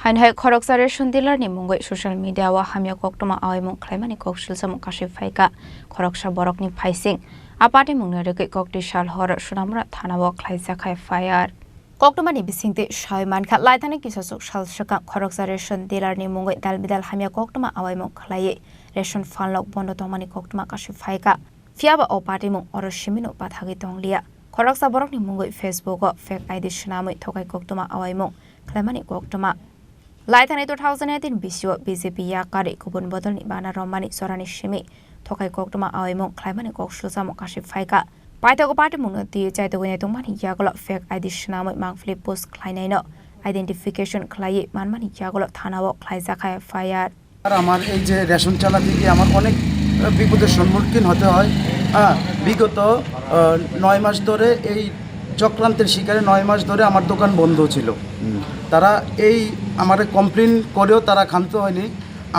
Hai Khorang Ration Delar ni Mungwi social media wa Hamya Koktwma Awaimung Khlaikha kokshil samuk kashi FIR Khoroksa borok ni phaising apate mungna rwgwi kokti sal hor Sonamura Thanao Khlaikha FIR Koktwma ni bisingte Shaimankha laithani kisasuk sal shaka Khorang Ration Delar ni Mungwi dalbidal Hamya Koktwma Awaimung Khlaiye Ration fanlok bondo tomani Koktwma kashi FIR fiaba opate mung oro shimino pathagi tonglia Khoroksa borok ni Mungwi Facebook o fake ID shnamui thokai Koktwma Awaimung Khlaimani Koktwma Laithani 2018 bisyo BJP yakari kubun bodol ni bana romani sorani shimi thokai Koktwma Awaimung Khlaimani kokshil samuk kashi FIR paithago party mungti chaitogoi tongmani yagolo fake ID shnamui mangfli post khlainaino identification khlaiye manmani yagolo Thanao Khlaikha FIR আমার এই যে ration চালাতে গিয়ে আমার অনেক বিপদের সম্মুখীন হতে হয় বিগত 9 মাস ধরে এই চক্রান্তের শিকারে 9 মাস ধরে আমার দোকান বন্ধ ছিল তারা এই আমারে কমপ্লেইন করেও তারা ক্ষান্ত হয়নি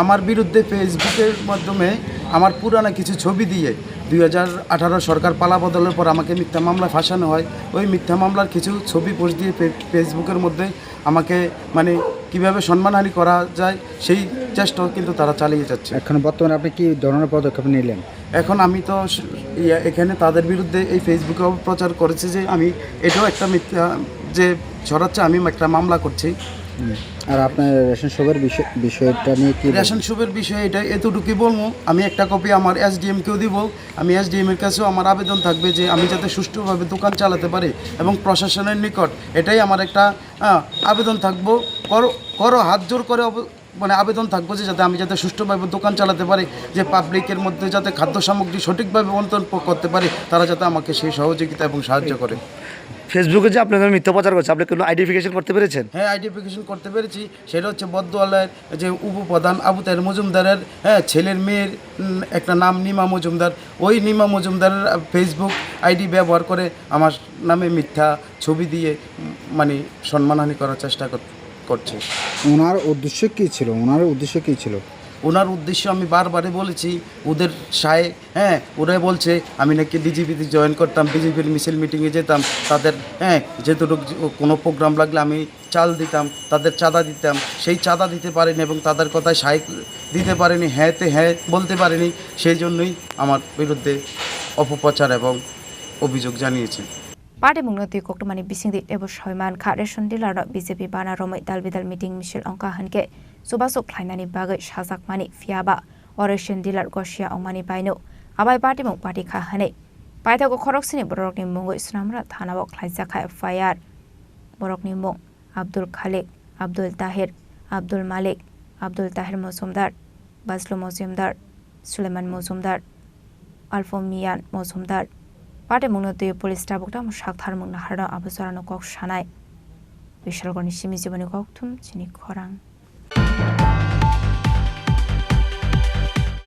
আমার বিরুদ্ধে ফেসবুকের মাধ্যমে আমার পুরানা কিছু ছবি দিয়ে 2018 সরকার পালা বদলের পর আমাকে মিথ্যা মামলা ফাঁসানো হয় ওই মিথ্যা মামলার কিছু ছবি পোস্ট দিয়ে ফেসবুকের মধ্যে আমাকে মানে কিভাবে সম্মানহানি করা যায় সেই চেষ্টাও কিন্তু তারা চালিয়ে যাচ্ছে এখন বর্তমানে আপনি কি ধরনের পদক্ষেপ নিলেন এখন আমি তো এখানে তাদের বিরুদ্ধে এই ফেসবুকে প্রচার করেছে যে আমি এটাও একটা মিথ্যা যে ছড়াচ্ছে আমি একটা মামলা করছি আর আপনার রেশন শপের বিষয়টা নিয়ে কি রেশন শপের বিষয়ে এটা এতটুকুই বলবো আমি একটা কপি আমার এসডিএম কেও দিব আমি এসডিএম এর কাছেও আমার আবেদন থাকবে যে আমি যাতে সুষ্ঠুভাবে দোকান চালাতে পারি এবং প্রশাসনের নিকট এটাই আমার একটা আবেদন থাকবো করো হাত জোর করে মানে আবেদন থাকবো যে যাতে আমি যাতে সুষ্ঠুভাবে দোকান চালাতে পারি যে পাবলিকের মধ্যে যাতে খাদ্য সামগ্রী সঠিকভাবে বন্টন করতে পারি তারা যাতে আমাকে সেই সহযোগিতা এবং সাহায্য করে ফেসবুকে যে আপনাদের মিথ্যা প্রচার করছে আপনি কোনো আইডেন্টিফিকেশন করতে পেরেছেন হ্যাঁ আইডেন্টিফিকেশন করতে পেরেছি সেটা হচ্ছে বদওয়ালার যে উপপ্রধান আবু তাহের মজুমদারের ছেলের মেয়ের একটা নাম নিমা মজুমদার ওই নিমা মজুমদারের ফেসবুক আইডি ব্যবহার করে আমার নামে মিথ্যা ছবি দিয়ে মানে সম্মানহানি করার চেষ্টা করছে ওনার উদ্দেশ্য কী ছিল ওনার উদ্দেশ্য আমি বারবারই বলেছি ওদের সায় ওরা বলছে আমি নাকি বিজেপিতে জয়েন করতাম বিজেপির মিছিল মিটিংয়ে যেতাম তাদের যেটুকু কোনো প্রোগ্রাম লাগলে আমি চাল দিতাম তাদের চাঁদা দিতাম সেই চাঁদা দিতে পারিনি এবং তাদের কথায় সায় দিতে পারিনি হ্যাঁ বলতে পারিনি সেই জন্যই আমার বিরুদ্ধে অপপ্রচার এবং অভিযোগ জানিয়েছে Party mungnati Koktwmani bisingdi ebo Shaimankha Ration Delar BJP bana romai dalbidal meeting misil ongka hanke subasuk khlainani bagai sajakmani fiaba Ration Delar gosia ongmani baino abai party mung party kha hane paithago khoroksini borokni Mungwi Sonamura Thanao Khlaikha FIR borokni mung Abdul Khalik Abdul Tahir Abdul Malik Abdul Tahir Mozumdar Baslo Mozumdar Suleiman Mozumdar Alfomian Mozumdar Party mungnati police tabukta mushakthar mungna harda abusarano kok shanai Bishalgoni shimi jibani Koktwma Chini Khorang